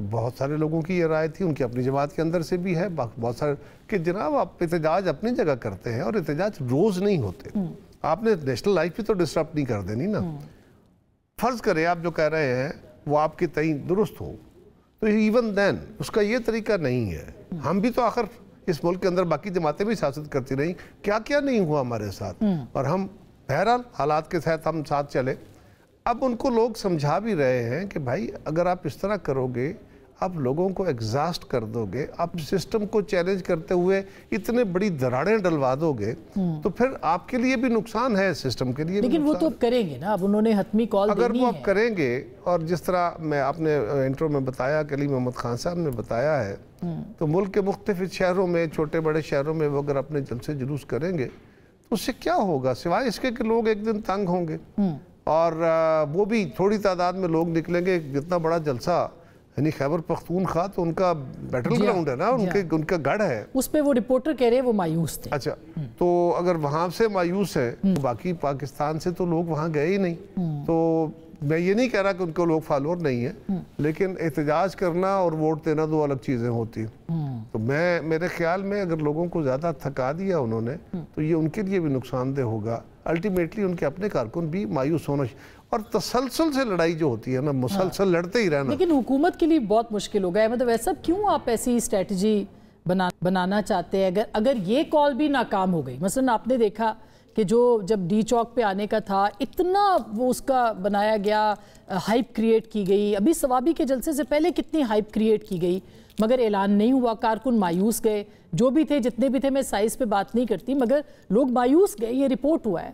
بہت سارے لوگوں کی یہ رائے تھی, ان کی اپنی جماعت کے اندر سے بھی ہے, بہت سارے کہ جناب آپ احتجاج اپنی جگہ کرتے ہیں اور احتجاج روز نہیں ہوتے, آپ نے نیشنل لائف بھی تو ڈسٹرب نہیں کر دینی نا. فرض کریں آپ جو کہہ رہے ہیں وہ آپ کے تئیں درست ہو, تو ایون دین اس کا یہ طریقہ نہیں ہے. ہم بھی تو آخر اس ملک کے اندر باقی جماعتیں بھی سیاست کرتی رہیں, کیا کیا نہیں ہوا ہمارے ساتھ, اور ہم بہرحال حالات کے تحت ہم ساتھ چلے. اب ان کو لوگ سمجھا بھی رہے ہیں کہ بھائی اگر آپ اس طرح کرو گے, آپ لوگوں کو ایگزاسٹ کر دو گے, آپ سسٹم کو چیلنج کرتے ہوئے اتنے بڑی دراڑیں ڈلوا دو گے, تو پھر آپ کے لیے بھی نقصان ہے, سسٹم کے لیے بھی لیکن وہ تو کریں گے نا, اب انہوں نے حتمی کال دینی ہے. اگر وہ آپ کریں گے, اور جس طرح میں آپ نے انٹرو میں بتایا کہ علی محمد خان صاحب نے بتایا ہے, تو ملک کے مختلف شہروں میں, چھوٹے بڑے شہروں میں وہ اگر اپنے جلسے جلوس کریں گے تو اس سے کیا ہوگا سوائے اس کے کہ لوگ ایک دن تنگ ہوں گے, اور وہ بھی تھوڑی تعداد میں لوگ نکلیں گے. جتنا بڑا جلسہ یعنی خیبر پختونخوا تو ان کا بیٹل گراؤنڈ ہے نا, ان کا گڑھ ہے. اس پہ وہ رپورٹر کہہ رہے ہیں وہ مایوس تھے. اچھا, تو اگر وہاں سے مایوس ہیں, باقی پاکستان سے تو لوگ وہاں گئے ہی نہیں. تو میں یہ نہیں کہہ رہا کہ ان کو لوگ فالوور نہیں ہیں, لیکن احتجاج کرنا اور ووٹ دینا دو الگ چیزیں ہوتی ہیں. تو میرے خیال میں اگر لوگوں کو زیادہ تھکا دیا انہوں نے, تو یہ ان کے لیے بھی نقصان دہ ہوگا. الٹیمیٹلی ان کے اپنے کارکن بھی مایوس ہونا, اور تسلسل سے لڑائی جو ہوتی ہے نا, مسلسل لڑتے ہی رہنا. لیکن حکومت کے لیے بہت مشکل ہو گیا ہے. مطلب ایسا کیوں آپ ایسی اسٹریٹجی بنانا چاہتے ہیں اگر یہ کال بھی ناکام ہو گئی؟ مثلا آپ نے دیکھا کہ جب ڈی چوک پہ آنے کا تھا, اتنا وہ اس کا بنایا گیا, ہائپ کریٹ کی گئی. ابھی ثوابی کے جلسے سے پہلے کتنی ہائپ کریٹ کی گئی, مگر اعلان نہیں ہوا. کارکن مایوس گئے, جو بھی تھے جتنے بھی تھے. میں سائز پہ بات نہیں کرتی, مگر لوگ مایوس گئے, یہ رپورٹ ہوا ہے.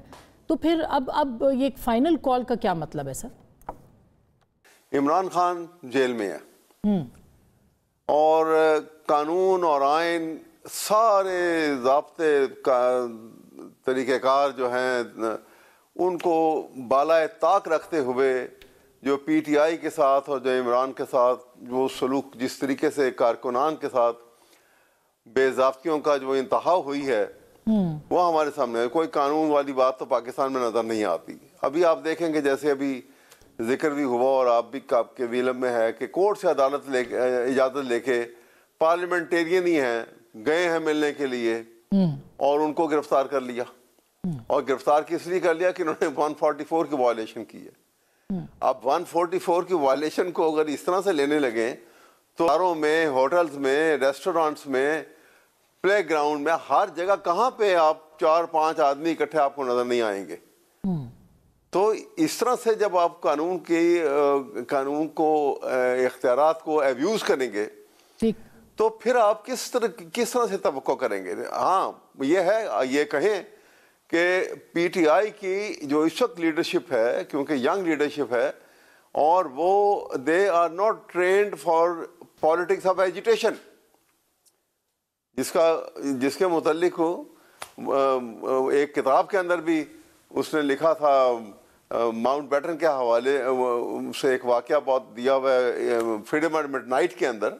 تو پھر اب یہ فائنل کال کا کیا مطلب ہے سر؟ عمران خان جیل میں ہے, اور قانون اور آئین سارے ضابطے طریقہ کار جو ہیں ان کو بالائے طاق رکھتے ہوئے جو پی ٹی آئی کے ساتھ اور جو عمران کے ساتھ جو سلوک جس طریقے سے کارکنان کے ساتھ بے ضابطیوں کا جو انتہا ہوئی ہے وہ ہمارے سامنے ہے. کوئی قانون والی بات تو پاکستان میں نظر نہیں آتی. ابھی آپ دیکھیں کہ جیسے ابھی ذکر بھی ہوا اور آپ بھی آپ کے ویلم میں ہے کہ کورٹ سے عدالت اجازت لے کے پارلیمنٹیرین ہی ہیں گئے ہیں ملنے کے لیے اور ان کو گرفتار کر لیا. اور گرفتار کس لیے کر لیا کہ انہوں نے 144 کی وائلیشن کی ہے. اب 144 کی وائلیشن کو اگر اس طرح سے لینے لگیں تو کاروں میں, ہوٹلز میں, ریسٹورانٹس میں, پلے گراؤنڈ میں, ہر جگہ کہاں پہ آپ 4-5 آدمی اکٹھے آپ کو نظر نہیں آئیں گے. تو اس طرح سے جب آپ قانون کو اختیارات کو ایبیوز کریں گے تو پھر آپ کس طرح سے توقع کریں گے. ہاں یہ کہیں کہ پی ٹی آئی کی جو اس وقت لیڈرشپ ہے, کیونکہ ینگ لیڈرشپ ہے, اور وہ they are not trained for politics of agitation, جس کے متعلق ایک کتاب کے اندر بھی اس نے لکھا تھا. ماؤنٹ بیٹن کے حوالے سے ایک واقعہ بہت دیا ہوا ہے فریڈم ایٹ مڈ نائٹ کے اندر,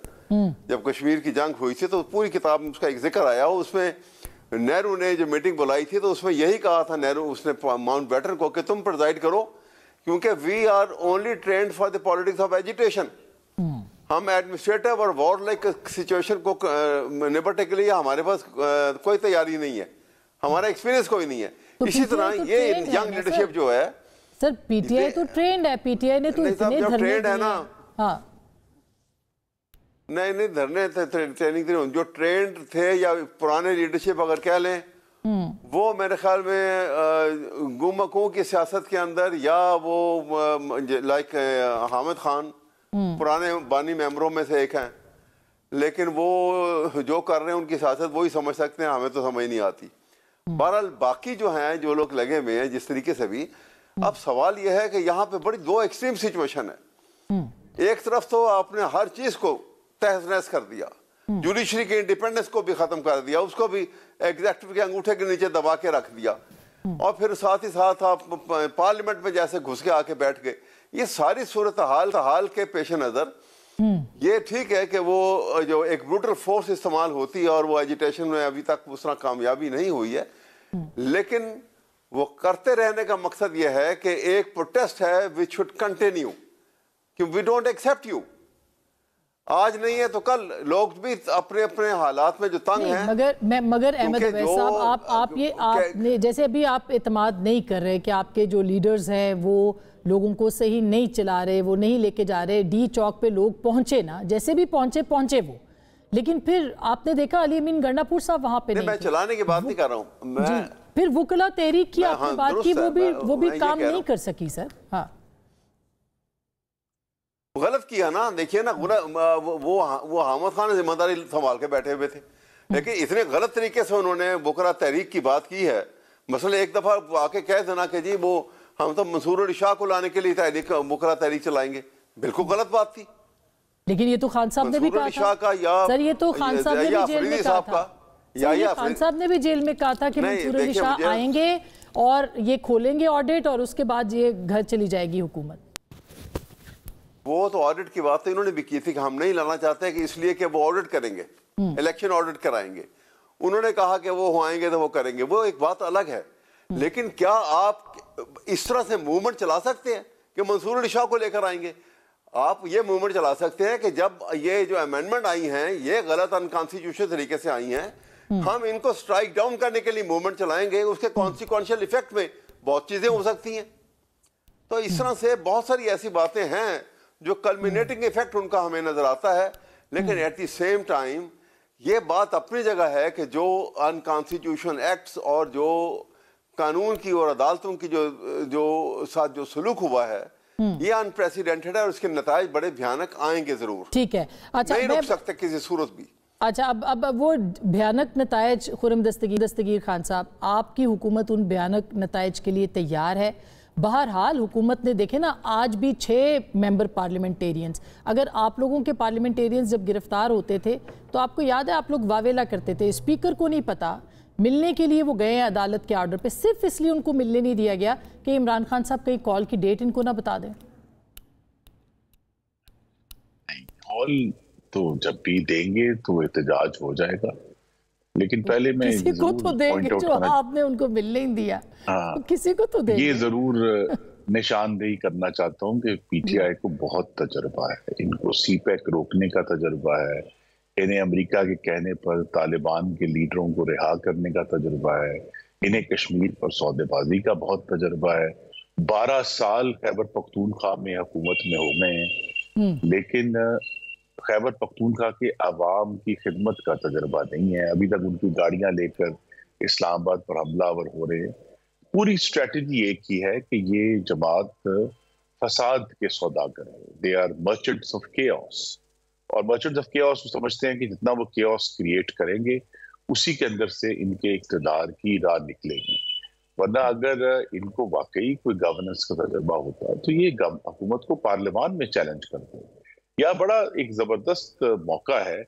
جب کشمیر کی جنگ ہوئی تھی تو پوری کتاب میں اس کا ایک ذکر آیا. اس میں نہرو نے جو میٹنگ بلائی تھی تو اس میں یہی کہا تھا نہرو, اس نے ماؤنٹ بیٹن کو, کہ تم پرزائڈ کرو کیونکہ we are only trained for the politics of agitation. ہم ایڈمنسٹریٹو اور وار لائک سچویشن کو نپٹنے کے لیے ہمارے پاس کوئی تیاری نہیں ہے, ہمارا ایکسپیرینس کوئی نہیں ہے. اسی طرح یہ ینگ لیڈرشپ جو ہے سر, پی ٹی آئی تو ٹرینڈ ہے. پی ٹی آئی نے تو اتنے دھرنے ٹرینڈ ہے نا, نہیں دھرنے ٹریننگ جو ٹرینڈ تھے یا پرانے لیڈرشپ اگر کہہ لیں, وہ میرے خیال میں گمکوں کی سیاست کے اندر, یا وہ لائک حامد خان پرانے بانی ممبروں میں سے ایک ہیں, لیکن وہ جو کر رہے ہیں ان کی سیاست وہی سمجھ سکتے ہیں, ہمیں تو سمجھ نہیں آتی. بہرحال باقی جو ہیں جو لوگ لگے ہوئے ہیں جس طریقے سے بھی, اب سوال یہ ہے کہ یہاں پہ بڑی دو ایکسٹریم سچویشن ہے. ایک طرف تو آپ نے ہر چیز کو تہس نہس کر دیا, جوڈیشری کے انڈیپینڈنس کو بھی ختم کر دیا, اس کو بھی ایگزیکٹو کے انگوٹھے کے نیچے دبا کے رکھ دیا, اور پھر ساتھ ہی ساتھ آپ پارلیمنٹ میں جیسے گھس کے آ کے بیٹھ گئے. یہ ساری صورتحال کے پیش نظر یہ ٹھیک ہے کہ وہ جو ایک بروٹل فورس استعمال ہوتی ہے اور وہ ایجیٹیشن میں ابھی تک اس طرح کامیابی نہیں ہوئی ہے, لیکن وہ کرتے رہنے کا مقصد یہ ہے کہ ایک پروٹیسٹ ہے which should continue, کہ we don't accept you. آج نہیں ہے تو کل لوگ بھی اپنے اپنے حالات میں جو تنگ ہیں. مگر احمد اویس صاحب آپ نے جیسے ابھی آپ اعتماد نہیں کر رہے کہ آپ کے جو لیڈرز ہیں وہ لوگوں کو صحیح نہیں چلا رہے, وہ نہیں لے کے جا رہے. ڈی چوک پہ لوگ پہنچے نا, جیسے بھی پہنچے وہ, لیکن پھر آپ نے دیکھا علی امین گنڈاپور صاحب وہاں پہ نہیں. میں چلانے کی بات نہیں کر رہا ہوں, جی پھر وکلا تحریک کی آپ نے بات کی, وہ بھی کام نہیں کر سکی سر. ہاں غلط کیا نا. دیکھیے نا, وہ حامد خان ذمہ داری سنبھال کے بیٹھے ہوئے تھے, لیکن اتنے غلط طریقے سے انہوں نے وکلا تحریک کی بات کی ہے. مثلا ایک دفعہ آ کے کہہ دینا کہ جی وہ ہم تو منصور علی شاہ کو لانے کے لیے وکلا تحریک چلائیں گے, بالکل غلط بات تھی. لیکن یہ تو خان صاحب نے بھی کہا تھا سر, یہ تو خان صاحب نے بھی جیل میں کہا تھا, خان صاحب نے بھی جیل میں کہا تھا کہ منصور علی شاہ آئیں گے اور یہ کھولیں گے آڈٹ اور اس کے بعد یہ گھر چلی جائے گی حکومت. وہ تو آڈٹ کی بات انہوں نے بھی کی تھی کہ ہم نہیں لانا چاہتے کہ اس لیے کہ وہ آڈٹ کریں گے, الیکشن آڈٹ کرائیں گے. انہوں نے کہا کہ وہ آئیں گے تو وہ کریں گے, وہ ایک بات الگ ہے. لیکن کیا آپ اس طرح سے موومنٹ چلا سکتے ہیں کہ منصور علی شاہ کو لے کر آئیں گے؟ آپ یہ موومنٹ چلا سکتے ہیں کہ جب یہ جو امینڈمنٹ آئی ہیں یہ غلط انکانسٹیٹیوشنل طریقے سے آئی ہیں, ہم ان کو سٹرائک ڈاؤن کرنے کے لیے موومنٹ چلائیں گے. اس کے کانسیکوینشل ایفیکٹ میں بہت چیزیں ہو سکتی ہیں. تو اس طرح سے بہت ساری ایسی باتیں ہیں جو کلمینیٹنگ ایفیکٹ ان کا ہمیں نظر آتا ہے. لیکن ایٹ دی سیم ٹائم یہ بات اپنی جگہ ہے کہ جو انکانسٹیٹیوشنل ایکٹس اور جو قانون کی اور عدالتوں کی جو ساتھ جو سلوک ہوا ہے یہ انپریسیڈنٹڈ ہے, اور اس کے نتائج بڑے بھیانک آئیں گے ضرور. ٹھیک ہے, اچھا نہیں رک سکتے کسی صورت بھی. اچھا اب وہ بھیانک نتائج, خرم دستگیر خان صاحب, آپ کی حکومت ان بھیانک نتائج کے لیے تیار ہے؟ بہرحال حکومت نے دیکھے نا, آج بھی 6 ممبر پارلیمنٹیرینز, اگر آپ لوگوں کے پارلیمنٹیرینز جب گرفتار ہوتے تھے تو آپ کو یاد ہے آپ لوگ واویلا کرتے تھے, اسپیکر کو نہیں پتا, ملنے کے لیے وہ گئے ہیں عدالت کے آرڈر پہ, صرف اس لیے ان کو ملنے نہیں دیا گیا کہ عمران خان صاحب کئی کال کی ڈیٹ ان کو نہ بتا دیں. کال تو جب بھی دیں گے تو احتجاج ہو جائے گا, لیکن پہلے میں کسی کو تو دیں گے جو آپ نے ان کو ملنے ہی دیا, کسی کو تو دیں گے. یہ ضرور نشاندہی کرنا چاہتا ہوں کہ پی ٹی آئی کو بہت تجربہ ہے, ان کو سی پیک روکنے کا تجربہ ہے, انہیں امریکہ کے کہنے پر طالبان کے لیڈروں کو رہا کرنے کا تجربہ ہے, انہیں کشمیر پر سودے بازی کا بہت تجربہ ہے. 12 سال خیبر پختونخوا میں حکومت میں ہو گئے ہیں, لیکن خیبر پختونخوا کے عوام کی خدمت کا تجربہ نہیں ہے. ابھی تک ان کی گاڑیاں لے کر اسلام آباد پر حملہ آور ہو رہے ہیں. پوری اسٹریٹجی ایک ہی ہے کہ یہ جماعت فساد کے سوداگر ہے. They are merchants of chaos, اور مرچنٹس آف کیوس سمجھتے ہیں کہ جتنا وہ کیوس کریٹ کریں گے اسی کے اندر سے ان کے اقتدار کی راہ نکلے گی. ورنہ اگر ان کو واقعی کوئی گورننس کا تجربہ ہوتا تو یہ حکومت کو پارلیمان میں چیلنج کرتے ہیں. یہ بڑا ایک زبردست موقع ہے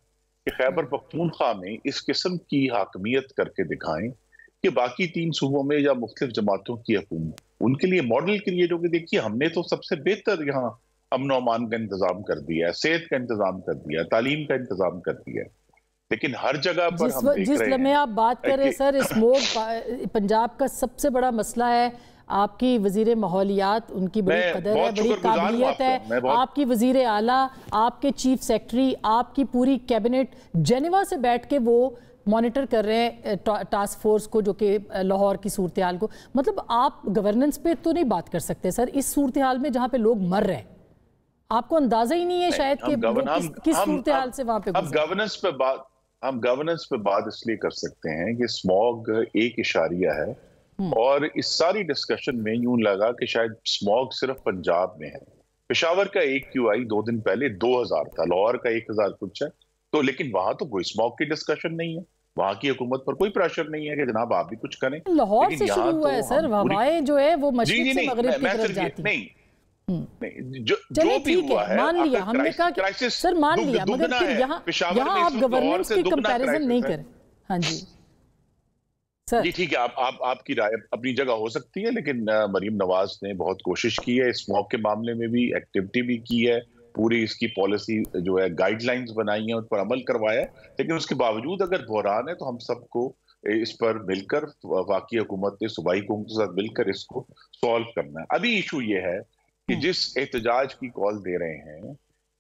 کہ خیبر پختونخوا میں اس قسم کی حاکمیت کر کے دکھائیں کہ باقی 3 صوبوں میں یا مختلف جماعتوں کی حکومت ان کے لیے ماڈل کریٹ ہو کے دیکھیے ہم نے تو سب سے بہتر یہاں امن و امان کا انتظام کر دیا ہے, صحت کا انتظام کر دیا ہے, تعلیم کا انتظام کر دیا ہے. لیکن ہر جگہ پر ہم دیکھ رہے ہیں, جس لمحے آپ بات کر رہے ہیں سر, اسموگ پنجاب کا سب سے بڑا مسئلہ ہے. آپ کی وزیر ماحولیات, ان کی بڑی قدر ہے, بڑی قابلیت ہے, آپ کی وزیر اعلیٰ, آپ کے چیف سیکٹری, آپ کی پوری کیبنٹ جنیوا سے بیٹھ کے وہ مانیٹر کر رہے ہیں ٹاسک فورس کو جو کہ لاہور کی صورتحال کو. مطلب آپ گورننس پہ تو نہیں بات کر سکتے سر اس صورتحال میں جہاں پہ لوگ مر رہے ہیں. آپ کو اندازہ ہی نہیں ہے شاید کہ کس صورتحال سے وہاں پہ ہم گورننس پہ بات اس لیے کر سکتے ہیں کہ اسموگ ایک اشاریہ ہے, اور اس ساری ڈسکشن میں یوں لگا کہ شاید اسموگ صرف پنجاب میں ہے. پشاور کا AQI 2 دن پہلے 2000 تھا, لاہور کا 1000 کچھ ہے, تو لیکن وہاں تو کوئی اسموگ کی ڈسکشن نہیں ہے, وہاں کی حکومت پر کوئی پریشر نہیں ہے کہ جناب آپ بھی کچھ کریں. لاہور سے شروع ہوا ہے سر, ہوائیں جو ہے وہ مشرق سے مغرب کی طرف جاتی ہیں. جو بھی ہوا ہے, مان لیا, ہم نے کہا کہ سر مان لیا, مگر پھر یہاں آپ گورننس کی کمپیریزن نہیں کریں. ہاں جی جی ٹھیک ہے, آپ کی رائے اپنی جگہ ہو سکتی ہے, لیکن مریم نواز نے بہت کوشش کی ہے, اس موقع کے معاملے میں بھی ایکٹیویٹی بھی کی ہے, پوری اس کی پالیسی جو ہے گائیڈ لائنز بنائی ہیں, ان پر عمل کروایا ہے. لیکن اس کے باوجود اگر بحران ہے تو ہم سب کو اس پر مل کر, واقعی حکومت نے صوبائی حکومت کے ساتھ مل کر اس کو سالو کرنا ہے. ابھی ایشو یہ ہے کہ جس احتجاج کی کال دے رہے ہیں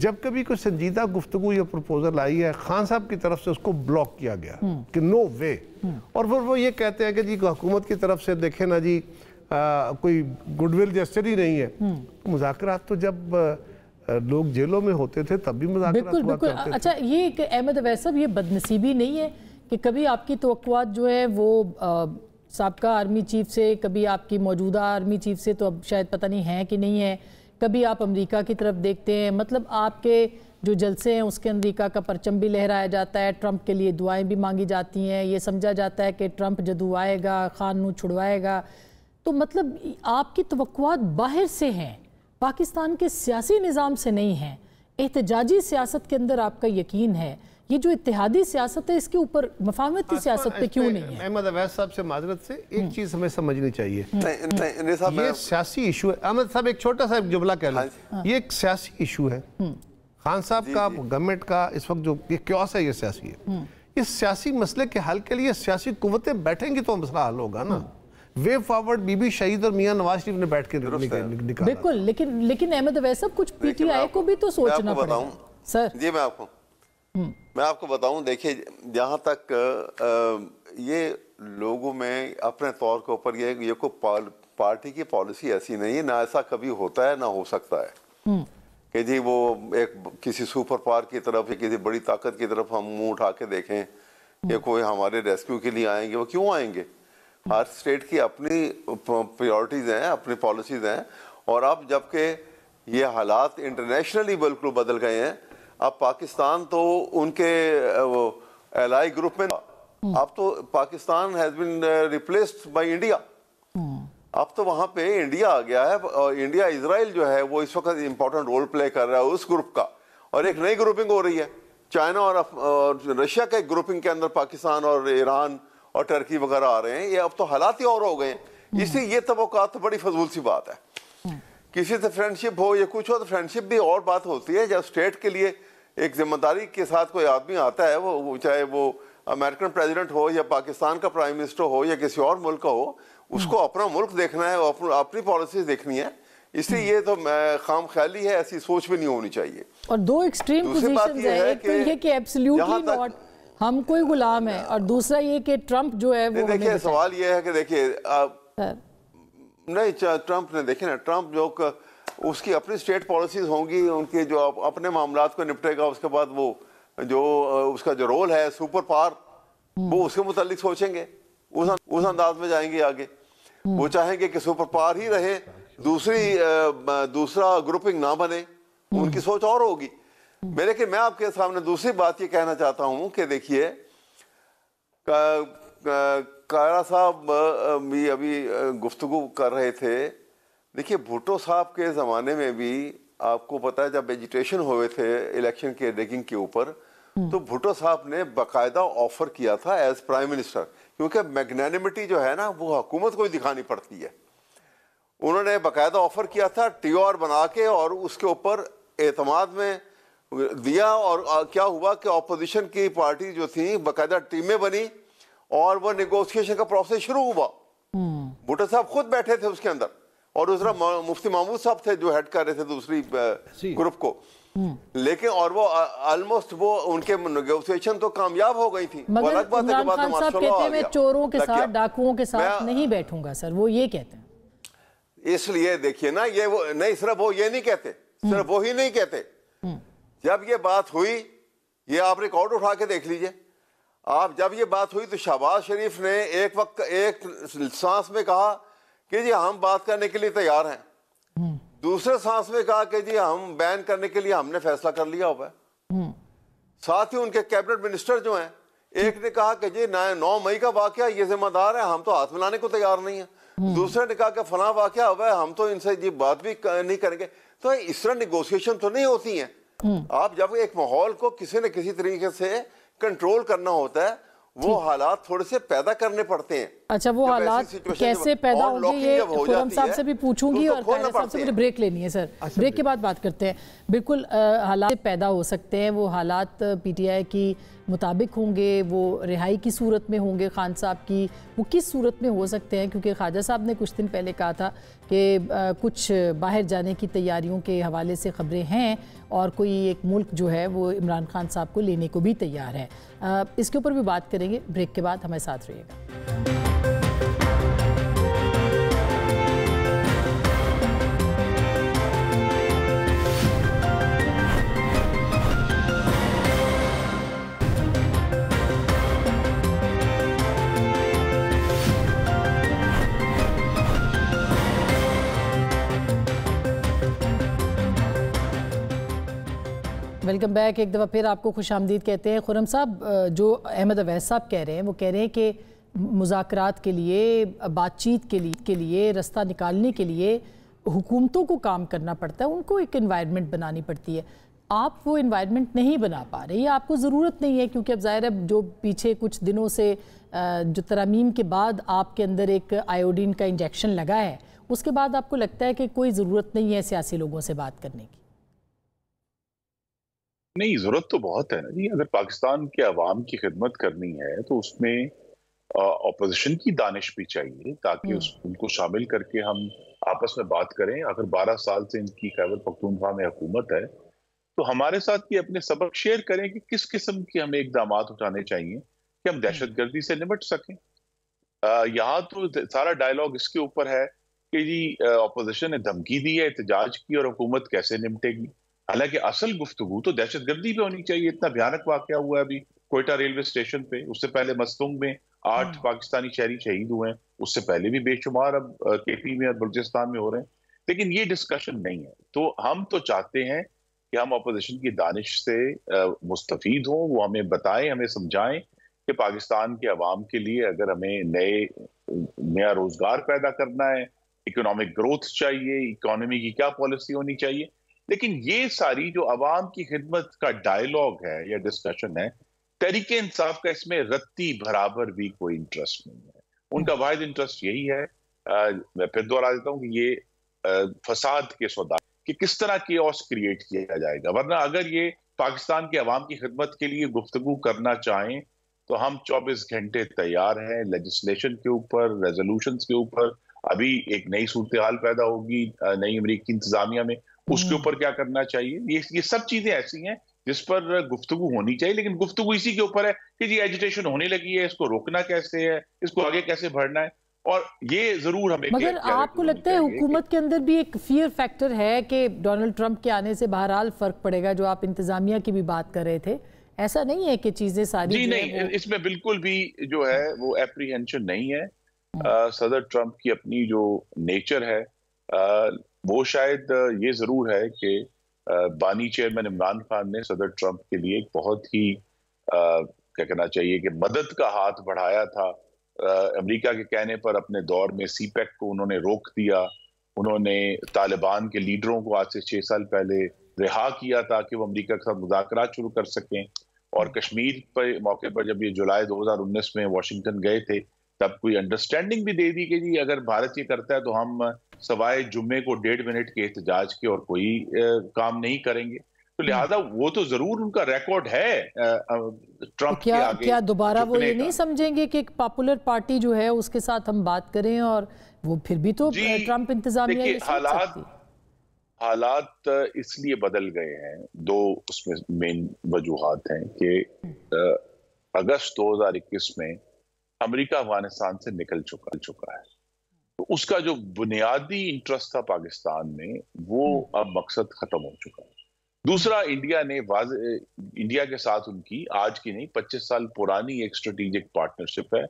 جب کبھی کوئی سنجیدہ گفتگو یا پروپوزل آئی ہے خان صاحب کی طرف سے اس کو بلاک کیا گیا کہ نو وے، اور پھر وہ یہ کہتے ہیں کہ جی حکومت کی طرف سے دیکھیں نا جی کوئی گڈ ول جسچر ہی نہیں ہے. مذاکرات تو جب لوگ جیلوں میں ہوتے تھے تب بھی مذاکرات ہوا کرتے تھے. اچھا یہ کہ احمد اویس صاحب یہ بدنصیبی نہیں ہے کہ کبھی آپ کی توقعات جو ہے وہ سابقہ آرمی چیف سے، کبھی آپ کی موجودہ آرمی چیف سے تو اب شاید پتہ نہیں ہے کہ نہیں ہے، کبھی آپ امریکہ کی طرف دیکھتے ہیں، مطلب آپ کے جو جلسے ہیں اس کے امریکہ کا پرچم بھی لہرایا جاتا ہے، ٹرمپ کے لیے دعائیں بھی مانگی جاتی ہیں، یہ سمجھا جاتا ہے کہ ٹرمپ جدو آئے گا خان نو چھڑوائے گا. تو مطلب آپ کی توقعات باہر سے ہیں، پاکستان کے سیاسی نظام سے نہیں ہیں. احتجاجی سیاست کے اندر آپ کا یقین ہے، یہ جو اتحادی سیاست ہے اس کے اوپر مفاہمتی سیاست پہ کیوں نہیں ہے؟ احمد اویس صاحب سے معذرت سے ایک چیز ہمیں سمجھنی چاہیے، یہ سیاسی ایشو ہے. احمد صاحب ایک چھوٹا سا جملہ کہہ لیں، یہ ایک سیاسی ایشو ہے. خان صاحب کا گورنمنٹ کا اس وقت جو کیوس ہے یہ سیاسی ہے. اس سیاسی مسئلے کے حل کے لیے سیاسی قوتیں بیٹھیں گی تو مسئلہ حل ہوگا نا. وے فارورڈ بی بی شہید اور میاں نواز شریف نے بیٹھ کے نکالا. بالکل، لیکن احمد اویس صاحب کچھ پی ٹی آئی کو بھی تو سوچنا پڑے گا. سر جی میں آپ کو بتاؤں، دیکھیے جہاں تک یہ لوگوں میں اپنے طور کے اوپر یہ کوئی پارٹی کی پالیسی ایسی نہیں ہے، نہ ایسا کبھی ہوتا ہے نہ ہو سکتا ہے کہ جی وہ ایک کسی سپر پاور کی طرف یا کسی بڑی طاقت کی طرف ہم منہ اٹھا کے دیکھیں کہ کوئی ہمارے ریسکیو کے لیے آئیں گے. وہ کیوں آئیں گے؟ ہر اسٹیٹ کی اپنی پریورٹیز ہیں، اپنی پالیسیز ہیں. اور اب جبکہ یہ حالات انٹرنیشنلی بالکل بدل گئے ہیں، اب پاکستان تو ان کے ایلائی گروپ میں، اب تو Pakistan has been replaced by India. اب تو وہاں پہ انڈیا آ گیا ہے، اور انڈیا اسرائیل جو ہے وہ اس وقت امپورٹنٹ رول پلے کر رہا ہے اس گروپ کا. اور ایک نئی گروپنگ ہو رہی ہے، چائنا اور رشیا کے گروپنگ کے اندر پاکستان اور ایران اور ٹرکی وغیرہ آ رہے ہیں. یہ اب تو حالات ہی اور ہو گئے ہیں. اس لیے یہ توقعات تو بڑی فضول سی بات ہے. کسی سے فرینڈشپ ہو یا کچھ ہو تو فرینڈشپ بھی اور بات ہوتی ہے. جب اسٹیٹ کے لیے ایک ذمہ داری کے ساتھ کوئی آدمی آتا ہے، وہ چاہے وہ امریکن پریزیڈنٹ ہو یا پاکستان کا پرائم منسٹر ہو یا کسی اور ملک کا ہو، اس کو اپنا ملک دیکھنا ہے، اپنی پالیسیز دیکھنی ہے. اس لیے یہ تو خام خیالی ہے، ایسی سوچ بھی نہیں ہونی چاہیے. اور دو ایکسٹریم پوزیشنز ہیں، ایک تو یہ کہ ایبسلیوٹلی ناٹ ہم کوئی غلام ہیں، اور دوسرا یہ کہ ٹرمپ جو ہے وہ دیکھیں سوال یہ ہے کہ دیکھیے نہیں ٹرمپ نے دیکھیں نا، ٹرمپ جو اس کی اپنی اسٹیٹ پالیسیز ہوں گی، ان کے جو اپنے معاملات کو نپٹے گا، اس کے بعد وہ جو اس کا جو رول ہے سپر پاور، وہ اس کے متعلق سوچیں گے، اس انداز میں جائیں گے آگے. وہ چاہیں گے کہ سپر پاور ہی رہے، دوسرا گروپنگ نہ بنے، ان کی سوچ اور ہوگی. لیکن میں آپ کے سامنے دوسری بات یہ کہنا چاہتا ہوں کہ دیکھیے کائرہ صاحب بھی ابھی گفتگو کر رہے تھے. دیکھیے بھٹو صاحب کے زمانے میں بھی آپ کو پتا ہے جب ایجیٹیشن ہوئے تھے الیکشن کے ریگنگ کے اوپر، تو بھٹو صاحب نے باقاعدہ آفر کیا تھا ایز پرائم منسٹر، کیونکہ میگنینمٹی جو ہے نا وہ حکومت کو ہی دکھانی پڑتی ہے. انہوں نے باقاعدہ آفر کیا تھا ٹی آر بنا کے، اور اس کے اوپر اعتماد میں دیا. اور کیا ہوا کہ اپوزیشن کی پارٹی جو تھیں باقاعدہ ٹیمیں بنی اور وہ نیگوسیشن کا پروسیس شروع ہوا. بھٹو صاحب خود بیٹھے تھے اس کے اندر، اور دوسرا مفتی محمود صاحب تھے جو ہیڈ کر رہے تھے دوسری گروپ کو. لیکن اور وہ آلموسٹ وہ ان کے نیگوسیشن تو کامیاب ہو گئی تھی. مگر عمران خان صاحب کہتے ہیں میں چوروں کے ساتھ ڈاکوؤں کے ساتھ نہیں بیٹھوں گا سر، وہ یہ کہتے ہیں. اس لیے دیکھیے نا یہ وہ نہیں، صرف وہ یہ نہیں کہتے، صرف وہی نہیں کہتے. جب یہ بات ہوئی، یہ آپ ریکارڈ اٹھا کے دیکھ لیجئے، جب یہ بات ہوئی تو شہباز شریف نے ایک وقت ایک سانس میں کہا کہ جی ہم بات کرنے کے لیے تیار ہیں، دوسرے سانس میں کہا کہ جی ہم بین کرنے کے لیے ہم نے فیصلہ کر لیا ہوا ہے. ساتھ ہی ان کے کیبنٹ منسٹر جو ہیں، ایک نے کہا کہ جی 9 مئی کا واقعہ یہ ذمہ دار ہے، ہم تو ہاتھ ملانے کو تیار نہیں ہیں. دوسرے نے کہا کہ فلاں واقعہ ہوا ہے، ہم تو ان سے جی بات بھی نہیں کریں گے. تو اس طرح نیگوسیشن تو نہیں ہوتی ہیں. آپ جب ایک ماحول کو کسی نہ کسی طریقے سے کنٹرول کرنا ہوتا ہے، وہ حالات تھوڑے سے پیدا کرنے پڑتے ہیں. اچھا وہ حالات کیسے پیدا ہوں گے یہ خرم صاحب سے بھی پوچھوں گی اور قاہرہ صاحب سے مجھے بریک لینی ہے سر. بریک کے بعد بات کرتے ہیں. بالکل حالات پیدا ہو سکتے ہیں, وہ حالات پی ٹی آئی کی مطابق ہوں گے, وہ رہائی کی صورت میں ہوں گے خان صاحب کی, وہ کس صورت میں ہو سکتے ہیں؟ کیونکہ خواجہ صاحب نے کچھ دن پہلے کہا تھا کہ کچھ باہر جانے کی تیاریوں کے حوالے سے خبریں ہیں اور کوئی ایک ملک جو ہے وہ عمران خان صاحب کو لینے کو بھی تیار ہے. اس کے اوپر بھی بات کریں گے. بریک کے بعد ہمیں ساتھ رہیے گا. Welcome back. ایک دفعہ پھر آپ کو خوش آمدید کہتے ہیں. خرم صاحب, جو احمد اویس صاحب کہہ رہے ہیں وہ کہہ رہے ہیں کہ مذاکرات کے لیے, بات چیت کے لیے رستہ نکالنے کے لیے حکومتوں کو کام کرنا پڑتا ہے, ان کو ایک انوائرمنٹ بنانی پڑتی ہے. آپ وہ انوائرمنٹ نہیں بنا پا رہے, یا آپ کو ضرورت نہیں ہے کیونکہ اب ظاہر ہے جو پیچھے کچھ دنوں سے جو ترامیم کے بعد آپ کے اندر ایک آیوڈین کا انجیکشن لگا ہے, اس کے بعد آپ کو لگتا ہے کہ کوئی ضرورت نہیں ہے سیاسی لوگوں سے بات کرنے کی؟ نہیں, ضرورت تو بہت ہے نا جی. اگر پاکستان کے عوام کی خدمت کرنی ہے تو اس میں اپوزیشن کی دانش بھی چاہیے تاکہ ان کو شامل کر کے ہم آپس میں بات کریں. اگر 12 سال سے ان کی خیبر پختونخوا میں حکومت ہے تو ہمارے ساتھ یہ اپنے سبق شیئر کریں کہ کس قسم کے ہمیں اقدامات اٹھانے چاہیے کہ ہم دہشت گردی سے نمٹ سکیں. یہاں تو سارا ڈائیلاگ اس کے اوپر ہے کہ جی اپوزیشن نے دھمکی دی ہے احتجاج کی اور حکومت کیسے نمٹے گی. حالانکہ اصل گفتگو تو دہشت گردی پہ ہونی چاہیے. اتنا بھیانک واقعہ ہوا ہے ابھی کوئٹہ ریلوے اسٹیشن پہ, اس سے پہلے مستونگ میں 8 پاکستانی شہری شہید ہوئے ہیں, اس سے پہلے بھی بے شمار اب کے پی میں اور بلوچستان میں ہو رہے ہیں. لیکن یہ ڈسکشن نہیں ہے. تو ہم تو چاہتے ہیں کہ ہم اپوزیشن کی دانش سے مستفید ہوں, وہ ہمیں بتائیں, ہمیں سمجھائیں کہ پاکستان کے عوام کے لیے اگر ہمیں نیا روزگار پیدا کرنا ہے, اکنامک گروتھ چاہیے, اکانومی کی کیا پالیسی ہونی چاہیے. لیکن یہ ساری جو عوام کی خدمت کا ڈائیلاگ ہے یا ڈسکشن ہے, تحریک انصاف کا اس میں رتی برابر بھی کوئی انٹرسٹ نہیں ہے. ان کا واحد انٹرسٹ یہی ہے, میں پھر دوہرا دیتا ہوں, کہ یہ فساد کے سودا کہ کس طرح کیوس کریٹ کیا جائے گا. ورنہ اگر یہ پاکستان کے عوام کی خدمت کے لیے گفتگو کرنا چاہیں تو ہم 24 گھنٹے تیار ہیں لیجسلیشن کے اوپر, ریزولوشنز کے اوپر. ابھی ایک نئی صورتحال پیدا ہوگی نئی امریکی انتظامیہ میں, اس کے اوپر کیا کرنا چاہیے. یہ سب چیزیں ایسی ہیں جس پر گفتگو ہونی چاہیے. لیکن گفتگو اسی کے اوپر ہے کہ جی ایجیٹیشن ہونے لگی ہے, اس کو روکنا کیسے ہے, اس کو آگے کیسے بڑھنا ہے. اور یہ ضرور ہمیں, مگر آپ کو لگتا ہے حکومت کے اندر بھی ایک فیئر فیکٹر ہے کہ ڈونلڈ ٹرمپ کے آنے سے بہرحال فرق پڑے گا, جو آپ انتظامیہ کی بھی بات کر رہے تھے؟ ایسا نہیں ہے کہ چیزیں ساری, جی نہیں, اس میں بالکل بھی جو ہے وہ اپریہنشن نہیں ہے. صدر ٹرمپ کی اپنی جو نیچر ہے وہ شاید یہ ضرور ہے کہ بانی چیئرمین عمران خان نے صدر ٹرمپ کے لیے ایک بہت ہی کیا کہنا چاہیے کہ مدد کا ہاتھ بڑھایا تھا. امریکہ کے کہنے پر اپنے دور میں سی پیک کو انہوں نے روک دیا. انہوں نے طالبان کے لیڈروں کو آج سے 6 سال پہلے رہا کیا تھا کہ وہ امریکہ کے ساتھ مذاکرات شروع کر سکیں. اور کشمیر پر موقع پر جب یہ جولائی 2019 میں واشنگٹن گئے تھے تب کوئی انڈرسٹینڈنگ بھی دے دی کہ جی اگر بھارت یہ کرتا ہے تو ہم سوائے جمعے کو 1.5 منٹ کے احتجاج کے اور کوئی کام نہیں کریں گے. تو لہذا وہ تو ضرور ان کا ریکارڈ ہے ٹرمپ کے آگے. کیا دوبارہ وہ یہ نہیں سمجھیں گے کہ ایک پاپولر پارٹی جو ہے اس کے ساتھ ہم بات کریں, اور وہ پھر بھی تو ٹرمپ انتظامیہ یہ سوچ سکتی. حالات اس لیے بدل گئے ہیں, 2 اس میں مین وجوہات ہیں کہ اگست 2021 میں امریکہ افغانستان سے نکل چکا ہے. تو اس کا جو بنیادی انٹرسٹ تھا پاکستان میں وہ اب مقصد ختم ہو چکا ہے. دوسرا, انڈیا کے ساتھ ان کی آج کی نہیں 25 سال پرانی ایک اسٹریٹجک پارٹنرشپ ہے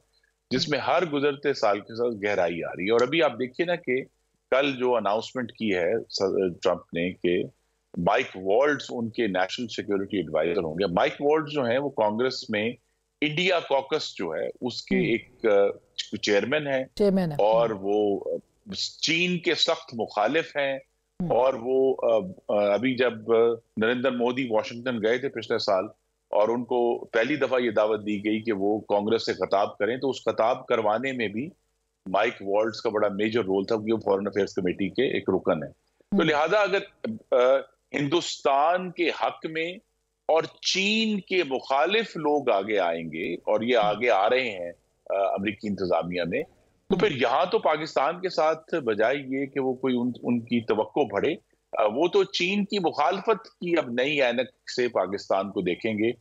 جس میں ہر گزرتے سال کے ساتھ گہرائی آ رہی ہے. اور ابھی آپ دیکھیے نا کہ کل جو اناؤنسمنٹ کی ہے ٹرمپ نے کہ مائک والٹز ان کے نیشنل سیکیورٹی ایڈوائزر ہوں گے. مائک والٹز جو ہیں وہ کانگریس میں انڈیا کوکس جو ہے اس کے ایک چیئرمین ہیں اور وہ چین کے سخت مخالف ہیں. اور وہ ابھی جب نریندر مودی واشنگٹن گئے تھے پچھلے سال اور ان کو پہلی دفعہ یہ دعوت دی گئی کہ وہ کانگریس سے خطاب کریں، تو اس خطاب کروانے میں بھی مائک والٹز کا بڑا میجر رول تھا، کیونکہ وہ فورن افیئرس کمیٹی کے ایک رکن ہے. تو لہٰذا اگر ہندوستان کے حق میں اور چین کے مخالف لوگ آگے آئیں گے، اور یہ آگے آ رہے ہیں امریکی انتظامیہ میں، تو پھر یہاں تو پاکستان کے ساتھ بجائے یہ کہ وہ کوئی ان کی توقع بڑھے، وہ تو چین کی مخالفت کی اب نئی اینک سے پاکستان کو دیکھیں گے.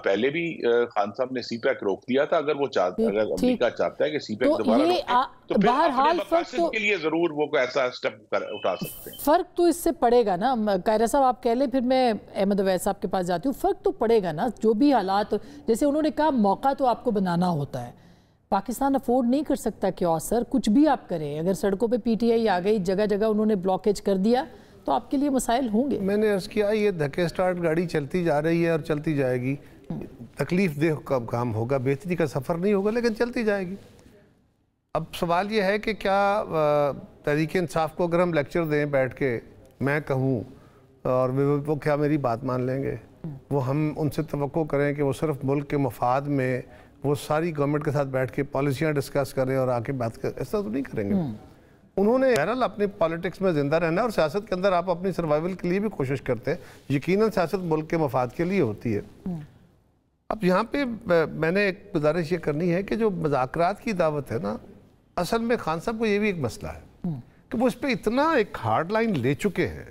پہلے بھی خان صاحب نے سی پیک روک دیا تھا. اگر وہ چاہتا، اگر امریکہ چاہتا ہے کہ سی پیک دوبارہ روکے تو پھر اپنے مقاصد کے لیے ضرور وہ کوئی ایسا اسٹیپ اٹھا سکتے ہیں. فرق تو اس سے پڑے گا نا قاہرہ صاحب، آپ کہہ لیں پھر میں احمد اویس صاحب کے پاس جاتی ہوں. فرق تو پڑے گا نا، جو بھی حالات، جیسے انہوں نے کہا موقع تو آپ کو بنانا ہوتا ہے. پاکستان افورڈ نہیں کر سکتا کیوس سر، کچھ بھی آپ کریں. اگر سڑکوں پہ پی ٹی آئی آ گئی، جگہ جگہ انہوں نے بلاکیج کر دیا، تو آپ کے لیے مسائل ہوں گے. میں نے عرض کیا یہ دھکے سٹارٹ گاڑی چلتی جا رہی ہے اور چلتی جائے گی. تکلیف دہ کام ہوگا، بہتری کا سفر نہیں ہوگا، لیکن چلتی جائے گی. اب سوال یہ ہے کہ کیا تحریک انصاف کو اگر ہم لیکچر دیں بیٹھ کے، میں کہوں اور وہ کیا میری بات مان لیں گے؟ وہ ہم ان سے توقع کریں کہ وہ صرف ملک کے مفاد میں وہ ساری گورنمنٹ کے ساتھ بیٹھ کے پالیسیاں ڈسکس کریں اور آ کے بات کریں؟ ایسا تو نہیں کریں گے. انہوں نے بہرحال اپنی پالیٹکس میں زندہ رہنا ہے، اور سیاست کے اندر آپ اپنی سروائیول کے لیے بھی کوشش کرتے ہیں. یقیناً سیاست ملک کے مفاد کے لیے ہوتی ہے. اب یہاں پہ میں نے ایک گزارش یہ کرنی ہے کہ جو مذاکرات کی دعوت ہے نا، اصل میں خان صاحب کو یہ بھی ایک مسئلہ ہے کہ وہ اس پہ اتنا ایک ہارڈ لائن لے چکے ہیں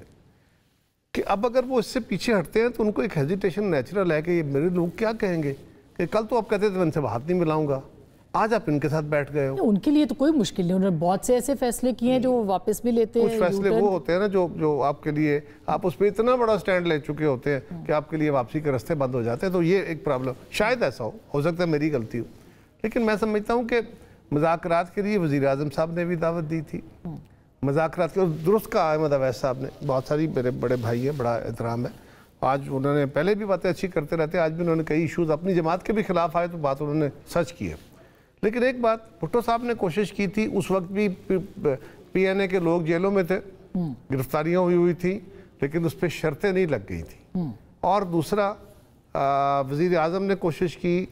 کہ اب اگر وہ اس سے پیچھے ہٹتے ہیں تو ان کو ایک ہیزیٹیشن نیچرل ہے کہ یہ میرے لوگ کیا کہیں گے، کہ کل تو آپ کہتے تھے میں ان سے ہاتھ نہیں ملاؤں گا، آج آپ ان کے ساتھ بیٹھ گئے ہو. ان کے لیے تو کوئی مشکل نہیں، انہوں نے بہت سے ایسے فیصلے کیے ہیں جو وہ واپس بھی لیتے ہیں. کچھ فیصلے وہ ہوتے ہیں نا جو آپ کے لیے، آپ اس پہ اتنا بڑا سٹینڈ لے چکے ہوتے ہیں کہ آپ کے لیے واپسی کے راستے بند ہو جاتے ہیں. تو یہ ایک پرابلم، شاید ایسا ہو سکتا ہے میری غلطی ہو، لیکن میں سمجھتا ہوں کہ مذاکرات کے لیے وزیر اعظم صاحب نے بھی دعوت دی تھی. مذاکرات کے درست کہا احمد اویس صاحب نے، بہت ساری میرے بڑے بھائی ہیں، بڑا احترام ہے. آج انہوں نے پہلے بھی باتیں اچھی کرتے رہتے ہیں، آج بھی انہوں نے کئی ایشوز اپنی جماعت کے بھی خلاف آئے تو بات انہوں نے سچ کی ہے. لیکن ایک بات بھٹو صاحب نے کوشش کی تھی، اس وقت بھی پی این اے کے لوگ جیلوں میں تھے، گرفتاریاں ہوئی تھی، لیکن اس پہ شرطیں نہیں لگ گئی تھیں. اور دوسرا وزیر اعظم نے کوشش کی،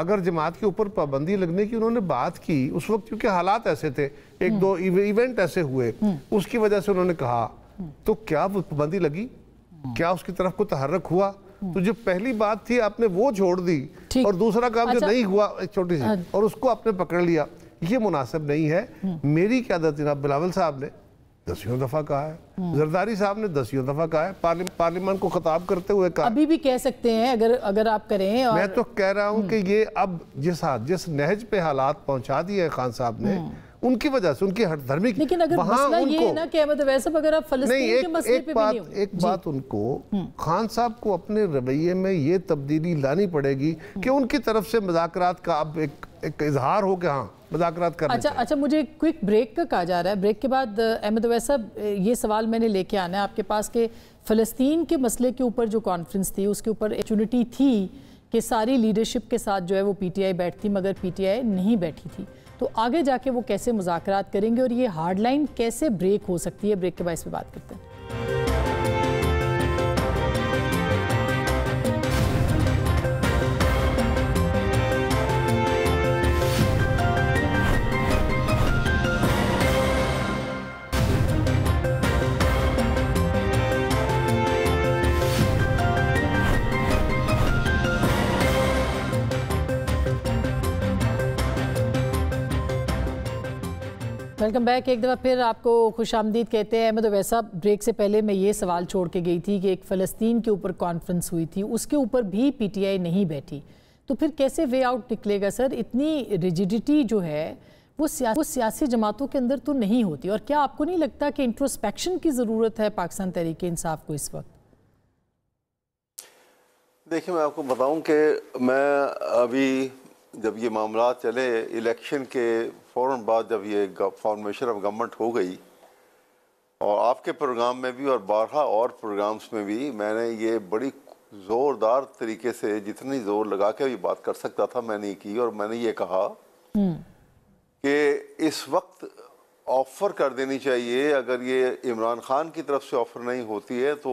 اگر جماعت کے اوپر پابندی لگنے کی انہوں نے بات کی اس وقت، کیونکہ حالات ایسے تھے، ایک دو ایونٹ ایسے ہوئے، اس کی وجہ سے انہوں نے کہا، تو کیا وہ پابندی لگی؟ کیا اس کی طرف کو تحرک ہوا؟ تو جو پہلی بات تھی آپ نے وہ چھوڑ دی، اور دوسرا کام جو نہیں ہوا ایک چھوٹی سی، اور اس کو آپ نے پکڑ لیا. یہ مناسب نہیں ہے. میری قیادت جناب بلاول صاحب نے 10 دفعہ کہا ہے، زرداری صاحب نے 10 دفعہ کہا ہے، پارلیمان کو خطاب کرتے ہوئے کہا. ابھی بھی کہہ سکتے ہیں اگر آپ کریں. میں تو کہہ رہا ہوں کہ یہ اب جس نہج پہ حالات پہنچا دیے خان صاحب نے، ان کی وجہ سے ان کی ہٹ دھرمی کی، لیکن اگر مسئلہ یہ ہے نا کہ احمد اویس صاحب اگر آپ فلسطین کے مسئلے پہ بھی نہیں ہو. ایک بات ان کو، خان صاحب کو اپنے رویے میں یہ تبدیلی لانی پڑے گی کہ ان کی طرف سے مذاکرات کا اب ایک اظہار ہو کہ ہاں مذاکرات کرنے چاہیے. اچھا مجھے کوئک بریک کا کہا جا رہا ہے. بریک کے بعد احمد اویس صاحب یہ سوال میں نے لے کے آنا ہے آپ کے پاس کہ فلسطین کے مسئلے کے اوپر جو کانفرنس تھی اس کے اوپر اپورچونٹی تھی کہ ساری لیڈرشپ کے ساتھ جو ہے وہ پی ٹی آئی بیٹھتی، مگر پی ٹی آئی نہیں بیٹھی تھی. تو آگے جا کے وہ کیسے مذاکرات کریں گے اور یہ ہارڈ لائن کیسے بریک ہو سکتی ہے؟ بریک کے بعد اس پہ بات کرتے ہیں. Welcome back. ایک دفعہ پھر آپ کو خوش آمدید کہتے ہیں. احمد اویس صاحب، بریک سے پہلے میں یہ سوال چھوڑ کے گئی تھی کہ ایک فلسطین کے اوپر کانفرنس ہوئی تھی، اس کے اوپر بھی پی ٹی آئی نہیں بیٹھی، تو پھر کیسے وے آؤٹ نکلے گا سر؟ اتنی ریجیڈیٹی جو ہے وہ سیاسی جماعتوں کے اندر تو نہیں ہوتی. اور کیا آپ کو نہیں لگتا کہ انٹروسپیکشن کی ضرورت ہے پاکستان تحریک انصاف کو اس وقت؟ دیکھیں، میں آپ کو بتاؤں کہ میں ابھی جب یہ معاملات چلے الیکشن کے فوراً بعد، جب یہ فارمیشن آف گورنمنٹ ہو گئی، اور آپ کے پروگرام میں بھی اور بارہا اور پروگرامز میں بھی میں نے یہ بڑی زوردار طریقے سے جتنی زور لگا کے یہ بات کر سکتا تھا میں نے کی، اور میں نے یہ کہا کہ اس وقت آفر کر دینی چاہیے. اگر یہ عمران خان کی طرف سے آفر نہیں ہوتی ہے تو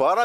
12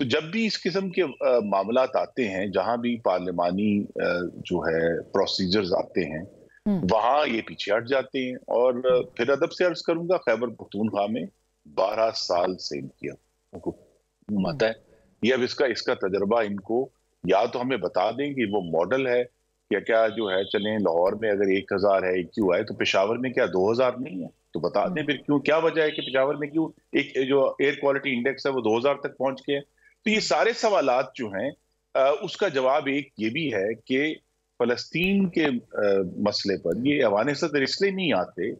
تو جب بھی اس قسم کے معاملات آتے ہیں، جہاں بھی پارلیمانی جو ہے پروسیجرز آتے ہیں، وہاں یہ پیچھے ہٹ جاتے ہیں. اور پھر ادب سے عرض کروں گا، خیبر پختونخوا میں 12 سال سے ان کی حکومت ہے. یہ اب اس کا تجربہ ان کو یا تو ہمیں بتا دیں کہ وہ ماڈل ہے کیا جو ہے. چلیں لاہور میں اگر 1000 ہے AQ ہے تو پشاور میں کیا 2000 نہیں ہے؟ تو بتا دیں پھر کیوں، کیا وجہ ہے کہ پشاور میں کیوں ایک جو ایئر کوالٹی انڈیکس ہے وہ 2000 تک پہنچ گئے. تو یہ سارے سوالات جو ہیں اس کا جواب ایک یہ بھی ہے کہ فلسطین کے مسئلے پر یہ ایوان صدر اس لیے نہیں آتے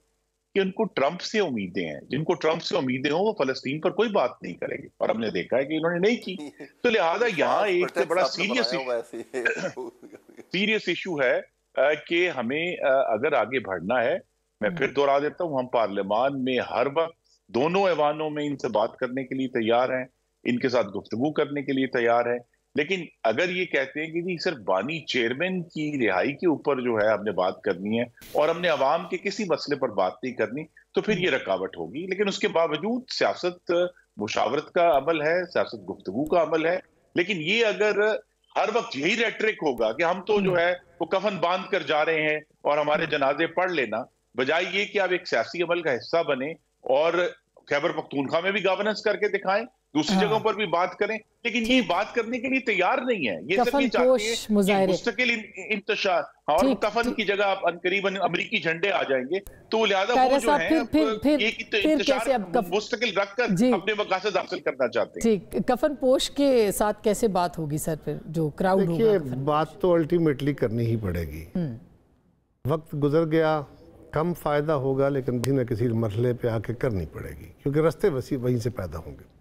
کہ ان کو ٹرمپ سے امیدیں ہیں. جن کو ٹرمپ سے امیدیں ہوں وہ فلسطین پر کوئی بات نہیں کریں گے، اور ہم نے دیکھا ہے کہ انہوں نے نہیں کی. تو لہٰذا یہاں ایک بڑا سیریس ایشو ہے کہ ہمیں اگر آگے بڑھنا ہے، میں پھر دوہرا دیتا ہوں، ہم پارلیمان میں ہر وقت دونوں ایوانوں میں ان سے بات کرنے کے لیے تیار ہیں، ان کے ساتھ گفتگو کرنے کے لیے تیار ہیں. لیکن اگر یہ کہتے ہیں کہ جی صرف بانی چیئرمین کی رہائی کے اوپر جو ہے ہم نے بات کرنی ہے اور ہم نے عوام کے کسی مسئلے پر بات نہیں کرنی، تو پھر یہ رکاوٹ ہوگی. لیکن اس کے باوجود سیاست مشاورت کا عمل ہے، سیاست گفتگو کا عمل ہے. لیکن یہ اگر ہر وقت یہی ریٹرک ہوگا کہ ہم تو جو ہے وہ کفن باندھ کر جا رہے ہیں اور ہمارے جنازے پڑھ لینا، بجائے یہ کہ آپ ایک سیاسی عمل کا حصہ بنیں اور خیبر پختونخوا میں بھی گورننس کر کے دکھائیں، دوسری جگہوں پر بھی بات کریں. لیکن یہ بات کرنے کے لیے تیار نہیں ہے. یہ صرف یہ چاہتے ہیں کہ مستقل انتشار، اور کفن کی جگہ قریب امریکی جھنڈے آ جائیں گے. تو لہذا وہ جو ہے ایک انتشار مستقل رکھ کر اپنے مقاصد حاصل کرنا چاہتے ہیں. ٹھیک، کفن پوش کے ساتھ کیسے بات ہوگی سر پھر جو کراؤڈ ہوگا؟ دیکھیے بات تو الٹیمیٹلی کرنی ہی پڑے گی. وقت گزر گیا، کم فائدہ ہوگا، لیکن بھی نہ کسی مرحلے پہ آ کے کرنی پڑے گی، کیونکہ رستے وہیں سے پیدا ہوں گے.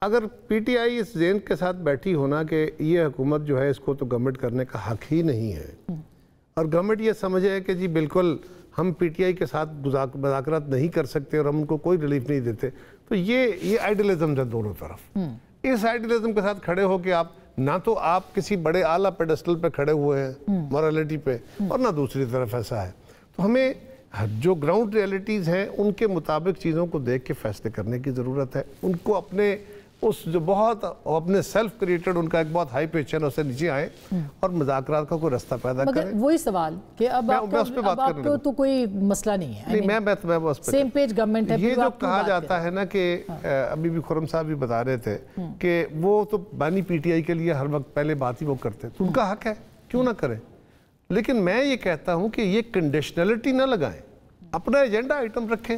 اگر پی ٹی آئی اس ذہن کے ساتھ بیٹھی ہونا کہ یہ حکومت جو ہے اس کو تو گورنمنٹ کرنے کا حق ہی نہیں ہے، اور گورنمنٹ یہ سمجھے کہ جی بالکل ہم پی ٹی آئی کے ساتھ مذاکرات نہیں کر سکتے اور ہم ان کو کوئی ریلیف نہیں دیتے، تو یہ آئیڈیلزم ہے دونوں طرف. اس آئیڈیلزم کے ساتھ کھڑے ہو کے آپ نہ تو آپ کسی بڑے اعلیٰ پیڈسٹل پہ کھڑے ہوئے ہیں مورالٹی پہ، اور نہ دوسری طرف ایسا ہے. تو ہمیں جو گراؤنڈ ریئلٹیز ہیں ان کے مطابق چیزوں کو دیکھ کے فیصلے کرنے کی ضرورت ہے. ان کو اپنے اس جو بہت اپنے سیلف کریٹڈ ان کا ایک بہت ہائی پیچ ہے اسے نیچے آئیں اور مذاکرات کا کوئی رستہ پیدا کریں. مگر وہی سوال کہ اب آپ کو تو کوئی مسئلہ نہیں ہے، میں سیم پیج گورنمنٹ ہے. یہ جو کہا جاتا ہے نا کہ ابھی بھی خرم صاحب بھی بتا رہے تھے کہ وہ تو بانی پی ٹی آئی کے لیے ہر وقت پہلے بات ہی وہ کرتے، تو ان کا حق ہے، کیوں نہ کریں. لیکن میں یہ کہتا ہوں کہ یہ کنڈیشنلٹی نہ لگائیں، اپنا ایجنڈا آئٹم رکھیں،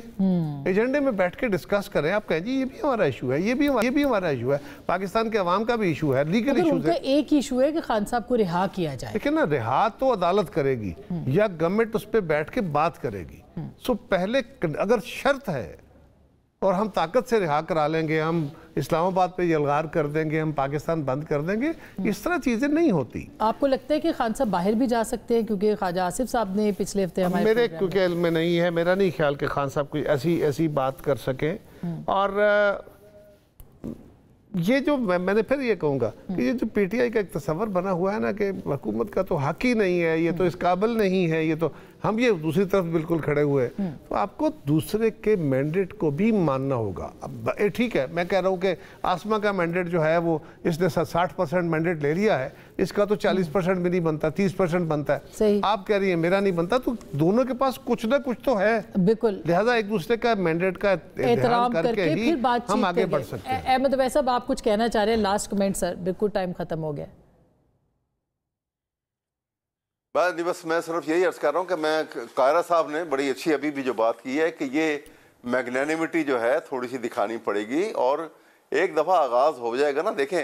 ایجنڈے میں بیٹھ کے ڈسکس کریں. آپ کہیں جی یہ بھی ہمارا ایشو ہے، یہ بھی ہمارا ایشو ہے، پاکستان کے عوام کا بھی ایشو ہے، لیگل ایشوز ہے. ایک ایشو ہے کہ خان صاحب کو رہا کیا جائے. لیکن نا رہا تو عدالت کرے گی یا گورنمنٹ اس پہ بیٹھ کے بات کرے گی. سو پہلے اگر شرط ہے اور ہم طاقت سے رہا کرا لیں گے، ہم اسلام آباد پہ یلغار کر دیں گے، ہم پاکستان بند کر دیں گے، اس طرح چیزیں نہیں ہوتی. آپ کو لگتا ہے کہ خان صاحب باہر بھی جا سکتے ہیں؟ کیونکہ خواجہ آصف صاحب نے پچھلے ہفتے میرے کیونکہ علم میں نہیں ہے، میرا نہیں خیال کہ خان صاحب کوئی ایسی بات کر سکیں. اور یہ جو میں نے پھر یہ کہوں گا کہ یہ جو پی ٹی آئی کا ایک تصور بنا ہوا ہے نا کہ حکومت کا تو حق ہی نہیں ہے، یہ تو اس قابل نہیں ہے، یہ تو ہم یہ دوسری طرف بالکل کھڑے ہوئے، تو آپ کو دوسرے کے مینڈیٹ کو بھی ماننا ہوگا. اب ٹھیک ہے، میں کہہ رہا ہوں کہ آسما کا مینڈیٹ جو ہے وہ اس نے 60% مینڈیٹ لے لیا ہے، اس کا تو 40% بھی نہیں بنتا، 30% بنتا ہے. آپ کہہ رہی ہیں میرا نہیں بنتا، تو دونوں کے پاس کچھ نہ کچھ تو ہے. بالکل، لہذا ایک دوسرے کا مینڈیٹ کا احترام کر کے ہی ہم آگے بڑھ سکتے ہیں. احمد اویس صاحب آپ کچھ کہنا چاہ رہے ہیں؟ لاسٹ کمنٹ سر، بالکل ٹائم ختم ہو گیا. بس میں صرف یہی عرض کر رہا ہوں کہ میں قاہرہ صاحب نے بڑی اچھی ابھی بھی جو بات کی ہے کہ یہ میگنینیمٹی جو ہے تھوڑی سی دکھانی پڑے گی، اور ایک دفعہ آغاز ہو جائے گا نا. دیکھیں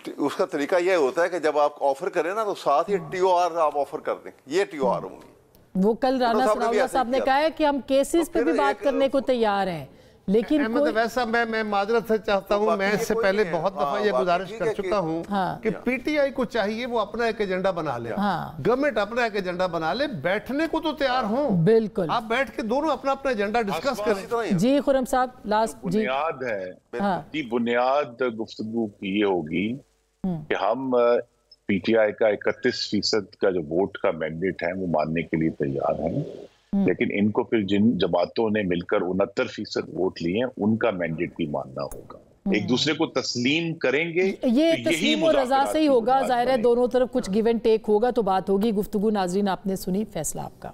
اس کا طریقہ یہ ہوتا ہے کہ جب آپ آفر کریں نا تو ساتھ ہی ٹی او آر آپ آفر کر دیں. یہ ٹی او آر ہوں گی. وہ کل رانا ثناءاللہ صاحب نے کہا ہے کہ ہم کیسز پہ بھی بات کرنے کو تیار ہیں، لیکن احمد اویس صاحب میں معذرت سے چاہتا ہوں، میں اس سے پہلے بہت دفعہ یہ گزارش کر چکا ہوں کہ پی ٹی آئی کو چاہیے وہ اپنا ایک ایجنڈا بنا لے، گورنمنٹ اپنا ایک ایجنڈا بنا لے، بیٹھنے کو تو تیار ہوں. بالکل، آپ بیٹھ کے دونوں اپنا ایجنڈا ڈسکس کریں. جی خرم صاحب لاسٹ. بنیاد ہے، بنیاد گفتگو کی یہ ہوگی کہ ہم پی ٹی آئی کا 31% کا جو ووٹ کا مینڈیٹ ہے وہ ماننے کے لیے تیار ہیں، لیکن ان کو پھر جن جماعتوں نے مل کر 69% ووٹ لیے ہیں ان کا مینڈیٹ بھی ماننا ہوگا. ایک دوسرے کو تسلیم کریں گے. یہ تسلیم و رضا سے ہی ہوگا. ظاہر ہے دونوں طرف کچھ گیو اینڈ ٹیک ہوگا تو بات ہوگی. گفتگو ناظرین آپ نے سنی. فیصلہ آپ کا.